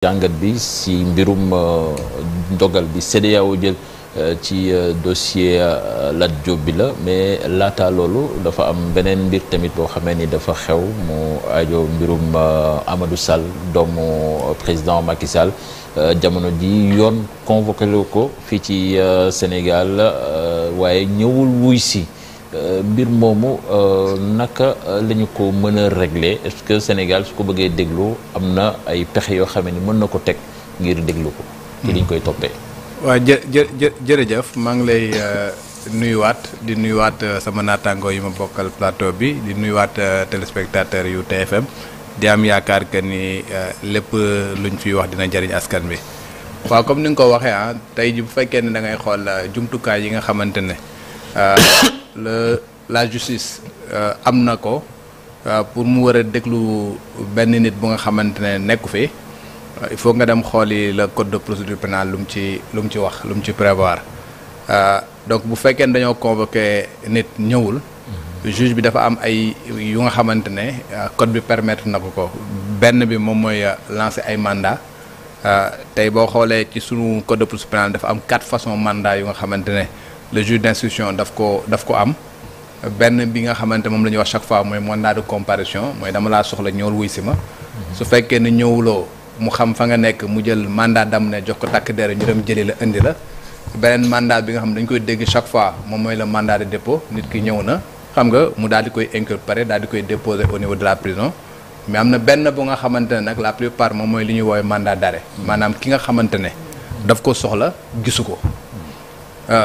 jàngat bi si mbirum ndogal bi CEDEAO jël ci dossier Lat Diop bi la mais laata loolu dafa am beneen mbir tamit boo xamee ni dafa xew mu aajo mbirum Amadou Sall doomu président Macky Sall jamono ji yoon convoqué ko fii ci Sénégal waaye ñëwul wuy si mbir moomu naka la ñu ko mën a régler est-ce que Sénégal su ko bëggee déglu am na ay pexe yoo xam ni mën na ko teg ngir déglu ko. ci liñ koy toppee. waaw jërëjëf maa ngi lay nuyuwaat di nuyuwaat sama naataangoo yi ma bokkal plateau bi di nuyuwaat téléspectateur yu TFM di am yaakaar que ni lépp luñ fiy wax dina jariñ askan bi. waaw comme ni nga ko waxee tey ji bu fekkee ne da ngay xool jumtukaay yi nga xamante ne. la justice am na ko pour mu war a déglu benn nit bu nga xamante ne nekku fi il faut nga dem xooli le code de procédure pénale lu mu ci wax lu mu ci prévoir donc bu fekkee ne dañoo convoqué nit ñëwul juge bi dafa am ay yu nga xamante ne code bi permettre na ko benn bi moom mooy lancer ay mandat tey boo xoolee ci sunu code de procédure pénale dafa am 4 façons mandat yu nga xamante ne le juge d'instruction daf ko am benn bi nga xamante moom la ñuy wax chaque fois mooy mandat de comparution mooy dama laa soxla ñëwul wuy si ma su fekkee ne ñëwuloo mu xam fa nga nekk mu jël mandat dam ne jox ko takk der ñu dem jëli la indi la beneen mandat bi nga xam ne dañ koy dégg chaque fois moom mooy le mandat de dépôt nit ki ñëw na xam nga mu daal di koy inculper daal di koy déposer au niveau de la prison mais am na benn bu nga xamante ne nag la plupart moom mooy li ñuy woowee mandat d'arrêt maanaam ki nga xamante ne daf ko soxla gisu ko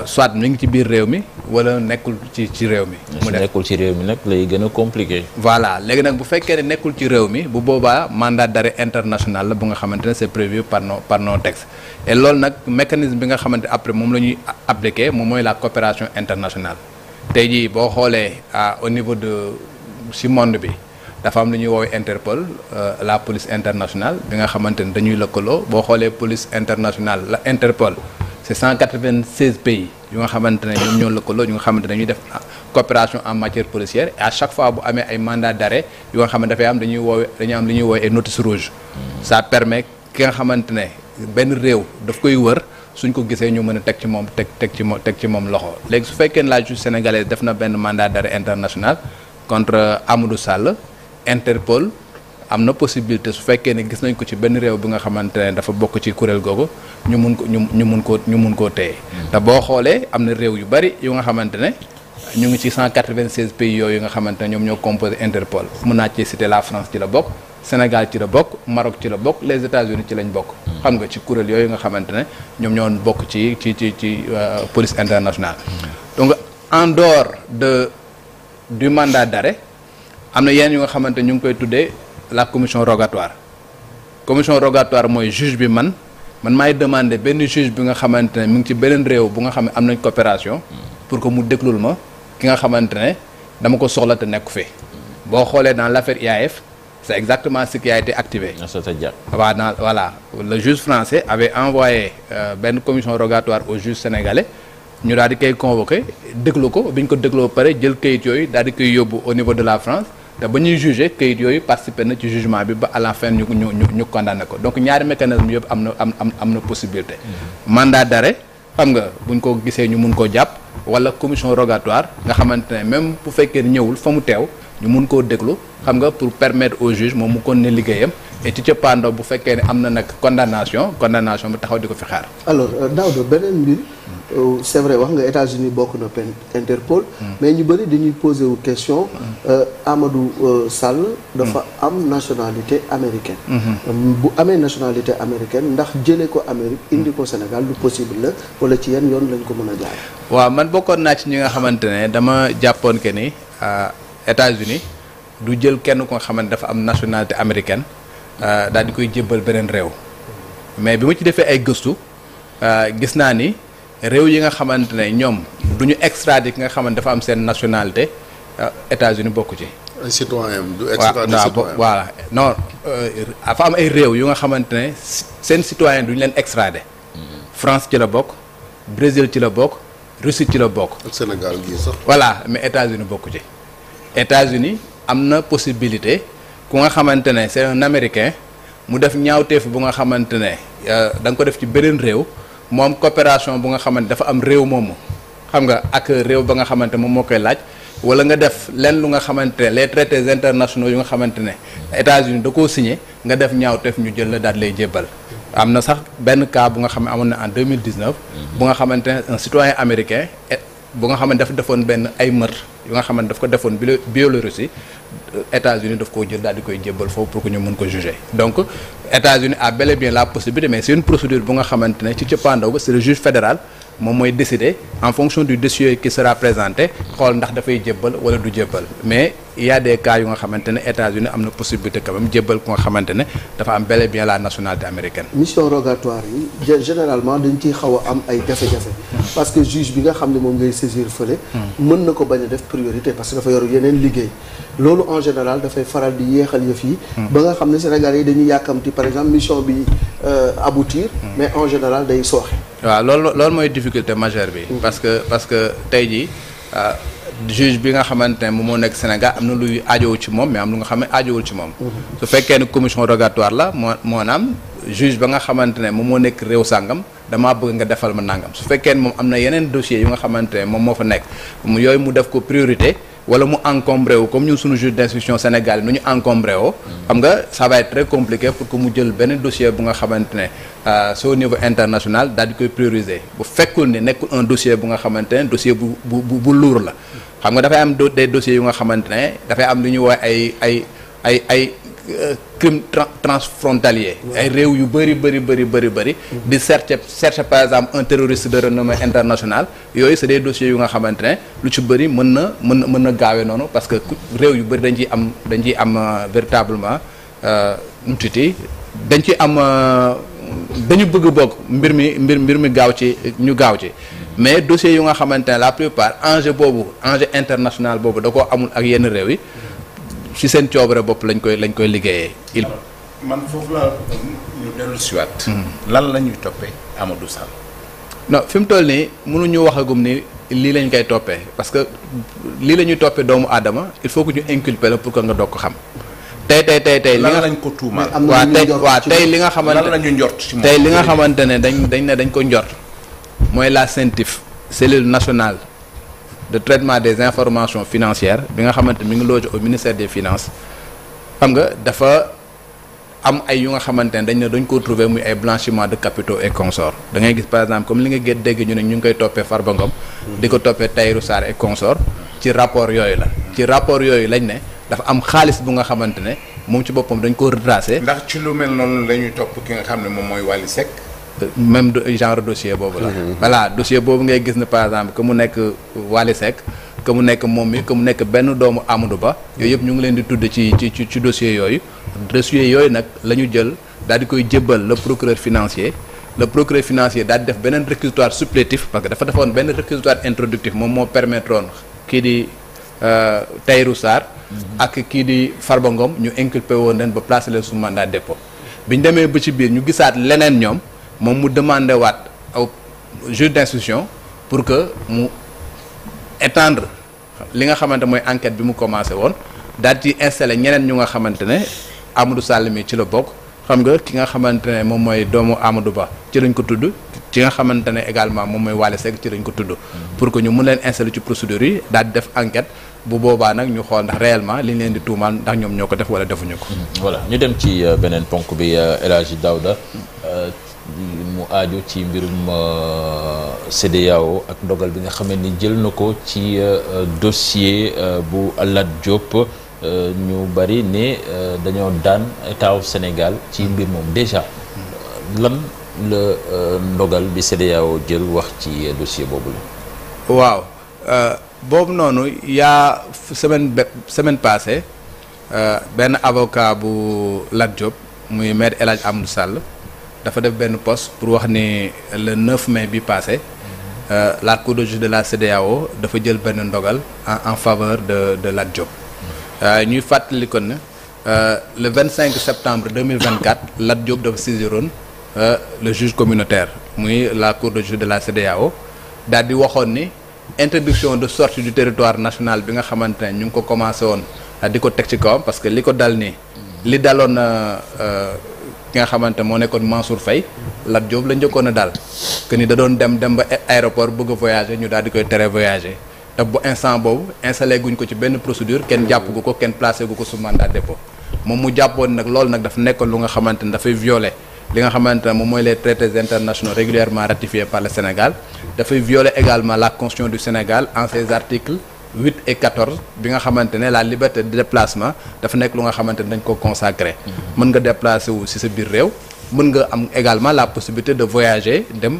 soit mi ngi ci biir réew mi wala nekkul ci réew mi. mu nekkul ci réew mi nag lay gën a compliqué. voilà léegi nag bu fekkee ne nekkul ci réew mi bu boobaa mandat d'arrêt international la bu nga xamante ne c'est prévu par nos textes et loolu nag mécanisme bi nga xamante après moom la ñuy appliquer moom mooy la coopération internationale tey jii boo xoolee au niveau de ci monde bi dafa am lu ñuy woowee Interpol la police internationale bi nga xamante ne dañuy lëkkaloo boo xoolee police internationale la Interpol. c'est 196 pays yu nga xamante ne ñoom ñoo lëkkaloo ñu nga xamante ne dañuy def coopération en matière policière et à chaque fois bu amee ay mandat d'arrêt yu nga xamante dafay am dañuy am li ñuy woowee ay notice rouge ça permet ki nga xamante ne benn réew daf koy wër suñ ko gisee ñu mën a teg ci moom loxo léegi su fekkee ne la justice sénégalaise def na benn mandat d'arrêt international contre Amadou Sall Interpol am na possibilité su fekkee ne gis nañ ko ci benn réew bi nga xamante ne dafa bokk ci kuréel googu ñu mun koo téye te boo xoolee am na réew yu bari yu nga xamante ne ñu ngi ci 196 pays yooyu nga xamante ne ñoom ñoo composé Interpol mun naa ci citer la France ci la bokk Sénégal ci la bokk Maroc ci la bokk les États-Unis ci lañ bokk xam nga ci kuréel yooyu nga xamante ne ñoom ñoo bokk ci police internationale donc en dehors du mandat d'arrêt am na yenn yu nga xamante ñu ngi koy tuddee la commission rogatoire mooy juge bi man maay demander benn juge bi nga xamante ne mi ngi ci beneen réew bu nga xam ne am nañ coopération pour que mu déglul ma ki nga xamante ne dama ko soxla te nekku fi boo xoolee dans l'affaire IAF c'est exactement ce qui a été activé. Voilà le juge français avait envoyé benn commission rogatoire au juge sénégalais ñu daal di koy convoqué déglu ko bi ñu ko dégloo pare jël kayit yooyu daal di koy yóbbu au niveau de la France. te ba ñuy jugé kayit yooyu participer na ci jugement bi ba à la fin ñu condamné ko donc ñaari mécanisme yëpp am na possibilité mandat d'arrêt xam nga buñ ko gisee ñu mun koo jàpp wala commission rogatoire nga xamante ne même bu fekkee ñëwul fa mu teew ñu mun koo déglu xam nga pour permettre au juge moom mu continuer liggéeyam et ci cëppaandoo bu fekkee ne am na nag condamnation bi taxaw di ko fi xaar. alors Daouda beneen mbir c'est vrai wax nga États-Unis bokk na Interpol. mais ñu bëri dañuy poser wu question Amadou Sall dafa am nationalité américaine. bu amee nationalité américaine ndax jëlee ko Amérique indi ko Sénégal lu possible la wala ci yan yoon lañ ko mën a jaar. waaw man bokkoon naa ci ñi nga xamante ne dama jàppoon que ni États-Unis du jël kenn ko nga xamante dafa am nationalité américaine. daal di koy jébbal beneen réew mais bi ma ci defee ay gëstu gis naa ni réew yi nga xamante ne ñoom du ñu extrader ki nga xamante dafa am seen nationalité États-Unis bokku ci. ay citoyen du extrader citoyen voilà non dafa am ay réew yu nga xamante ne seen citoyen du ñu leen extrader. France ci la bokk Brésil ci la bokk Russie ci la bokk. ak Sénégal gii sax. voilà mais États-Unis bokku ci États-Unis am na possibilité. ku nga xamante ne c'est un américain mu def ñaawteef bu nga xamante ne da nga ko def ci beneen réew moom coopération bu nga xamante dafa am réew moomu xam nga ak réew ba nga xamante moom moo koy laaj wala nga def lenn lu nga xamante ne les traités internationaux yu nga xamante ne États-Unis da koo signé nga def ñaawteef ñu jël la daal lay jébbal am na sax benn cas bu nga xam ne amoon na en 2019 bu nga xamante ne un citoyen américain bu nga xamante dafa defoon benn ay meurtre yu nga xamante daf ko defoon Biélorussie États-Unis daf koo jël daal di koy jébbal foofu pour que ñu mën ko juger donc États-Unis a bel et bien la possibilité mais c'est une procédure bu nga xamante ne ci cëppaandaw ba c'est le juge fédéral moom mooy décider en fonction du dossier qui sera présenté xool ndax dafay jébbal wala du jébbal mais il y a des cas yu nga xamante ne États-Unis am na possibilité quand même jébbal ku nga xamante ne dafa am bel et bien la nationalité américaine. mission rogatoire yi généralement dañ ciy xaw a am ay jafe-jafe parce que juge bi nga xam ne moom ngay saisir fële. mën na ko bañ a def priorité parce que dafa yor yeneen liggéey. loolu en général dafay faral di yéexal yëf yi. ba nga xam ne Sénégal yi dañuy yàkkamti par exemple mission bi aboutir. mais en général day sooxe. waaw loolu mooy difficulté majeure bi. parce que tey jii juge bi nga xamante ne moom moo nekk Sénégal am na luy aajowul ci moom mais am lu nga xam ne aajowul ci moom. su fekkee ne commission rogatoire la moo naam juge ba nga xamante ne moom moo nekk réew sàngam damaa bëgg nga defal ma nangam su fekkee ne moom am na yeneen dossiers yu nga xamante ne moom moo fa nekk yooyu mu def ko priorité. wala mu encombré wu comme ñun suñu juge d'instruction Sénégal nu ñu encombré woo xam nga ça va être très compliqué pour que mu jël benn dossier bu nga xamante ne c'est au niveau international daal di koy prioriser bu fekkul ne nekkul un dossier bu nga xamante ne dossier bu lourd la xam nga dafay am des dossiers yu nga xamante ne dafay am lu ñuy wax ay crime transfrontalier ay réew yu bëri di chercher par exemple un terroriste de renommée internationale yooyu c'est des dossiers yu nga xamante ne lu ci bëri mën na gaawee noonu parce que réew yu bëri dañ ciy am véritablement nutiti dañ ci am dañu bëgg bokk mbir mi gaaw ci ñu gaaw ci mais dossiers yu nga xamante ne la plupart enjeu international boobu da koo amul ak yenn réew yi ci seen coobare bopp lañ koy liggéeyee. man foofu la ñu dellu siwaat lan la ñuy toppee Amadou Sall. non fi mu toll nii mënuñu waxagum ni lii lañ koy toppee parce que lii la ñuy toppee doomu aadama il faut que ñu inculper la pour que nga doog ko xam. tey li nga lañ ko tuumaal. tey li nga xamante lan la ñu njort ci moom tey li nga xamante ne dañ ko njort mooy la CENTIF cellule nationale de traitement des informations financières bi nga xamante mi ngi logé au ministère des finances xam nga dafa am ay yu nga xamante ne dañ ko trouver muy ay blanchiment de capitaux et consorts da ngay gis par exemple comme li nga gét dégg ñu ne ñu ngi koy toppee Farba Ngom di ko toppee Tahirou Sarr et consorts ci rapport yooyu la ci rapport yooyu lañ ne dafa am xaalis bu nga xamante ne moom ci boppam dañ ko retracé. ndax ci lu mel noonu la ñuy topp ki nga xam ne moom mooy Wally Seck. même genre dossier boobu la. voilà dossier boobu ngay gis ne par exemple que mu nekk Wally Seck que mu nekk moom mi que mu nekk benn doomu Amadou Ba yooyu yëpp ñu ngi leen di tudd ci dossier yooyu. dossier yooyu nag la ñu jël daal di koy jébbal le procureur financier daal di def beneen réquisitoire supplétif parce que dafa defoon benn réquisitoire introductif moom moo permettre woon kii di Tahirou Sarr ak kii di Farba Ngom ñu inculpé woon leen ba placer leen sous mandat de dépôt bi ñu demee ba ci biir ñu gisaat leneen ñoom moom mu demandé waat au juge d'instruction pour que mu étendre li nga xamante mooy enquête bi mu commencé woon daal ci installé ñeneen ñu nga xamante ne Amadou Sall mi ci la bokk xam nga ki nga xamante ne moom mooy doomu Amadou Ba ci lañ ko tudd ci nga xamante ne également moom mooy Wally Seck ci lañ ko tudd pour que ñu mun leen installer ci procédure yi daal di def enquête bu boobaa nag ñu xool ndax réellement li ñu leen di tuumaal ndax ñoom ñoo ko def wala defuñu ko. voilà ñu dem ci beneen ponk bi El Hadji Daouda mu aaju ci mbirum CEDEAO ak ndogal bi nga xam ni jël na ko ci dossier bu Lat Diop ñu bari ne dañoo daan état wu Sénégal ci mbir moom déjà lan la ndogal bi CEDEAO jël wax ci dossier boobu la. waaw boobu noonu yaa semaine passée benn avocat bu Lat Diop muy maître El Hadji Amadou Sall dafa def benn poste pour wax ni le 9 mai bi passé la cour de justice de la CEDEAO dafa jël benn ndogal en faveur de Lat Diop ñuy fàttali ko ne le 25 septembre 2024 Lat Diop dafa saisiroon le juge communautaire muy la cour de justice de la CEDEAO daal di waxoon ni interdiction de sortie du territoire national bi nga xamante ne ñu ngi ko commencé woon di ko teg ci kawam parce que li ko dal nii li daloon ki nga xamante moo nekkoon Mansour Faye Lat Diop la njëkkoon a daal que ni da doon dem ba aéroport bëgg a voyager ñu daal di koy tere voyager te bu instant boobu installé guñ ko ci benn procédure kenn jàpp gu ko kenn placé gu ko sous mandat de dépôt moom mu jàppoon nag loolu nag dafa nekkoon lu nga xamante ne dafay violer li nga xamante ne moom mooy les traités internationaux régulièrement ratifiés par le Sénégal dafay violer également la constitution du Sénégal en ses articles 8 et 14 bi nga xamante ne la liberté de déplacement dafa nekk lu nga xamante ne dañ ko consacré mën nga déplacer wu ci sa biir réew mën nga am également la possibilité de voyager dem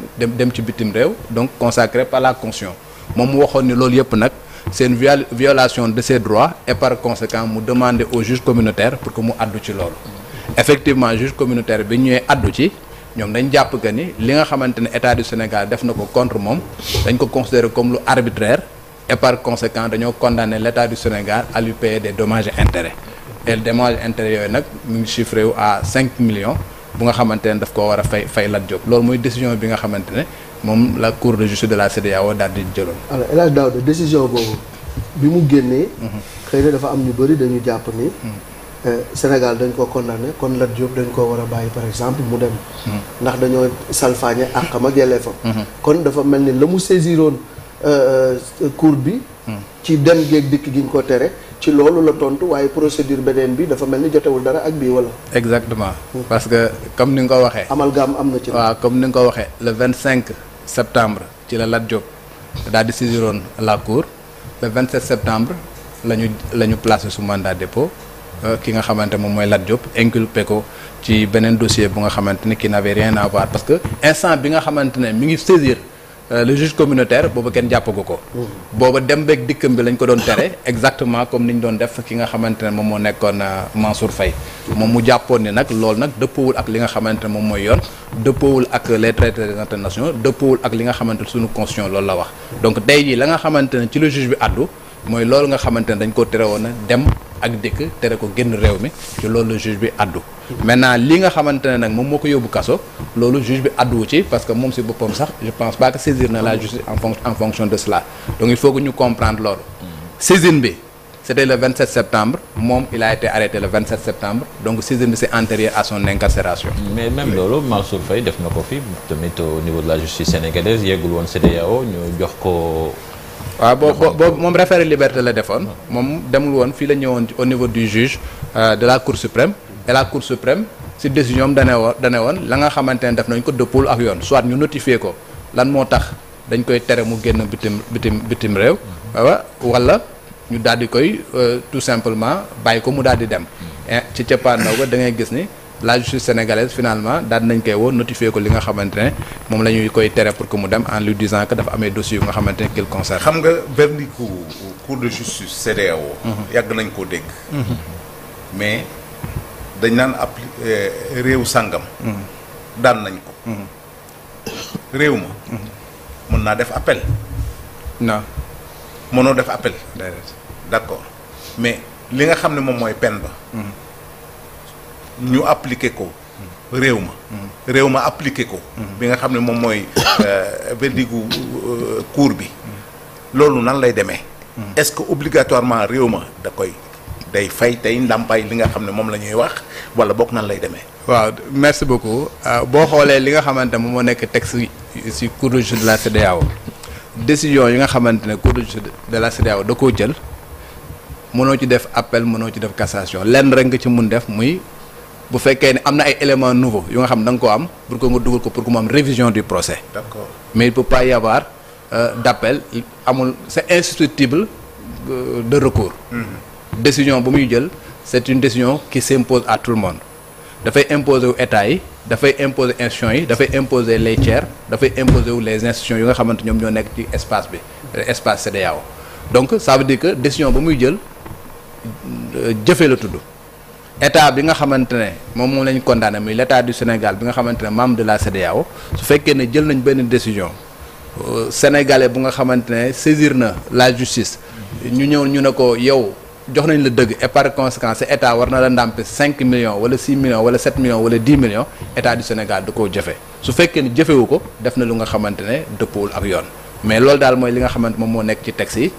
ci bitim réew donc consacré par la constitution moom mu waxoon ni loolu yëpp nag c'est une violation de ses droits et par conséquent mu demander au juge communautaire pour que mu addu ci loolu effectivement juge communautaire bi ñëwee addu ci ñoom dañ jàpp que ni li nga xamante ne état du Sénégal def na ko contre moom dañ ko considérer comme lu arbitraire et par conséquent dañoo condamner l'état du Sénégal à lui payer des dommages et intérêts et dommages et intérêts yooyu nag mu ngi chiffré wu à 5 millions bu nga xamante ne daf ko war a fay Lat Diop loolu mooy décision bi nga xamante ne moom la cour de justice de la CEDEAO daal di jëloon. alors El Hadj Daouda décision boobu bi mu génnee. xëy na dafa am ñu bëri dañu jàpp ni. Sénégal dañ ko condamné kon Lat Diop dañ ko war a bàyyi par exemple mu dem. ndax dañoo salfaañe àqam ak yelleefam. kon dafa mel ni la mu saisiroon cour bi. ci dem géeg dikk gi ñu ko tere ci loolu la tontu waaye procédure beneen bi dafa mel ni jotewul dara ak bii wala. exactement parce que comme ni nga ko waxee. amalgame am na ci. waaw comme ni nga ko waxee le 25 septembre ci la Lat Diop daal di saisiroon la cour le 27 septembre la ñu placé sous mandat de dépôt ki nga xamante moom mooy Lat Diop inculpé ko ci beneen dossier bu nga xamante ne qui n'avait rien à voir parce que instant bi nga xamante ne mi ngi saisir. Le juge communautaire booba kenn jàppagu ko. booba dem beeg dikkam bi lañ ko doon tere exactement comme ni ñu doon def ki nga xamante ne moom moo nekkoon Mansour Faye moom mu jàppoon ni nag loolu nag dëppoowul ak li nga xamante ne moom mooy yoon dëppoowul ak les traités internationaux dëppoowul ak li nga xamante ne suñu constitution loolu la wax. donc tey jii la nga xamante ne ci le juge bi addu mooy loolu nga xamante ne dañ ko tere woon na dem ak dikk tere ko génn réew mi ci loolu le juge bi addu. maintenant li nga xamante ne nag moom moo ko yóbbu kaso loolu juge bi adduwu ci parce que moom si boppam sax je pense pas que saisir na la justice en fonction de cela donc il faut que ñu comprendre loolu saisine bi c'était le 27 septembre moom il a été arrêté le 27 septembre donc saisine bi c'est antérieur à son incarcération. mais même loolu Mansour Faye def na ko fi tamit au niveau de la justice sénégalaise yeggul woon CEDEAO ñu jox ko. waaw boobu moom référé liberté la defoon moom demul woon fii la ñëwoon au niveau du juge de la cour suprême et la cour suprême si décision am dane woon la nga xamante ne def nañ ko dëppul ak yoon soit ñu notifier ko lan moo tax dañ koy tere mu génn bitim réew wala ñu daal di koy tout simplement bàyyi ko mu daal di dem ci cappaandaw ba da ngay gis ni la justice sénégalaise finalement daal nañ koy woo notifier ko li nga xamante ne moom la ñuy koy tere pour que mu dem en lui disant que dafa amee dossier yu nga xamante ne qu'il concerne. xam nga verdict cour de justice CEDEAO yàgg nañ koo dégg. mais dañ naan réew sàngam. daan nañ ko. réew ma. mën naa def appel. non. mënoo def appel. d'accord mais li nga xam ne moom mooy peine ba. ñu appliqué ko réew ma appliqué ko bi nga xam ne moom mooy verdigu cour bi loolu nan lay demee est-ce que obligatoirement réew ma day fay tey ndàmpaay li nga xam ne moom la ñuy wax wala bokk nan lay demee. waaw merci beaucoup boo xoolee li nga xamante ne moom moo nekk texte ci cour de justice de la CEDEAO décision yi nga xamante ne cour de justice de la CEDEAO da koo jël mënoo ci def appel mënoo ci def cassation lenn rek nga ci mun def muy bu fekkee ne am na ay éléments nouveaux yu nga xam da nga ko am pour que nga dugal ko pour que mu am révision du procès. D'accord. mais il peut pas y avoir d'appel amul c'est insusceptible de recours. décision bu muy jël c'est une décision qui s'impose à tout le monde dafay imposer wu état yi dafay imposer institutions yi dafay imposer les tiers dafay imposer wu les institutions yu nga xamante ñoom ñoo nekk ci espace bi espace CEDEAO donc ça veut dire que décision ba muy jël jëfee la tudd état bi nga xamante ne moom lañu condamné muy l'état du Sénégal bi nga xamante ne membre de la CEDEAO su fekkee ne jël nañ benn décision sénégalais bu nga xamante ne saisir na la justice ñu ñëw ñu ne ko yow jox nañ la dëgg et par conséquent sa état war na la ndàmpe 5 millions wala 6 millions wala 7 millions wala 10 millions état du Sénégal da koo jëfe su fekkee ne jëfewu ko def na lu nga xamante ne dëppwul ak yoon mais loolu daal mooy li nga xamante moom moo nekk ci texte yi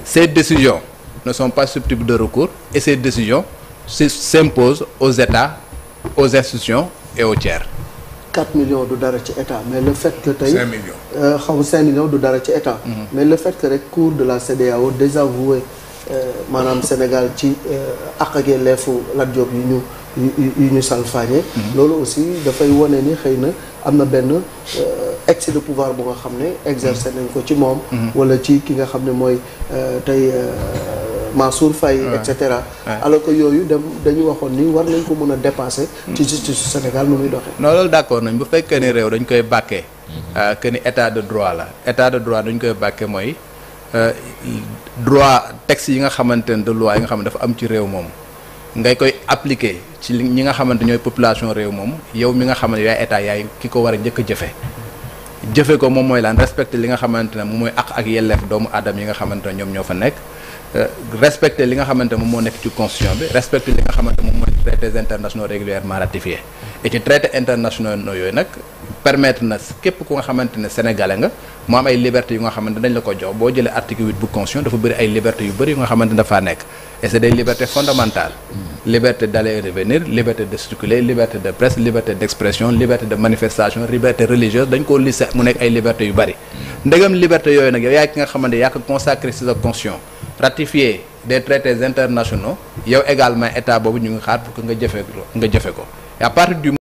ces décisions ne sont pas susceptibles de recours et ces décisions s'imposent aux états aux institutions et au tiers. 4 millions du dara ci état mais le fait que tey 5 millions. xaw ma 5 millions du dara ci état. mais le fait que rek cour de la CEDEAO désavoué maanaam Sénégal ci àq ak yelleefu Lat Diop yu ñu salfaañe. loolu aussi dafay wane ni xëy na am na benn excès de pouvoir bu nga xam ne exercer nañ ko ci moom. wala ci ki nga xam ne mooy tey Mansour Faye et cetera. alors que yooyu dañu waxoon ni war nañ ko mën a dépasser. ci justice su Sénégal nu muy doxee. non loolu d'accord nañ bu fekkee ni réew dañ koy bàkkee. que ni état de droit la état de droit dañ koy bàkkee mooy droit texte yi nga xamante ne de loi yi nga xam ne dafa am ci réew moom ngay koy appliquer ci ñi nga xamante ñooy population réew moom yow mi nga xam ne yaay état yaay ki ko war a njëkk a jëfe ko moom mooy lan respecter li nga xamante ne moom mooy àq ak yelleef doomu aadama yi nga xamante ne ñoom ñoo fa nekk. respecter li nga xamante moom moo nekk ci constitution bi respecter li nga xamante moom mooy traités internationaux régulièrement ratifiés et ci traités internationaux yooyu nag permettre na képp ku nga xamante ne sénégalais nga mu am ay libertés yu nga xamante dañ la ko jox boo jëlee article 8 bu constitution dafa bëri ay libertés yu bëri yu nga xamante ne dafaa nekk et c'est des libertés fondamentales liberté d'aller et revenir liberté de circuler liberté de presse liberté d'expression liberté de manifestation liberté religieuse dañ koo lissé mu nekk ay libertés yu bëri ndegam liberté yooyu nag yow yaa ki nga xamante yaa ko consacré ci sa constitution ratifier des traités internationaux yow également état boobu ñu ngi xaar pour que nga jëfe ko et à partir du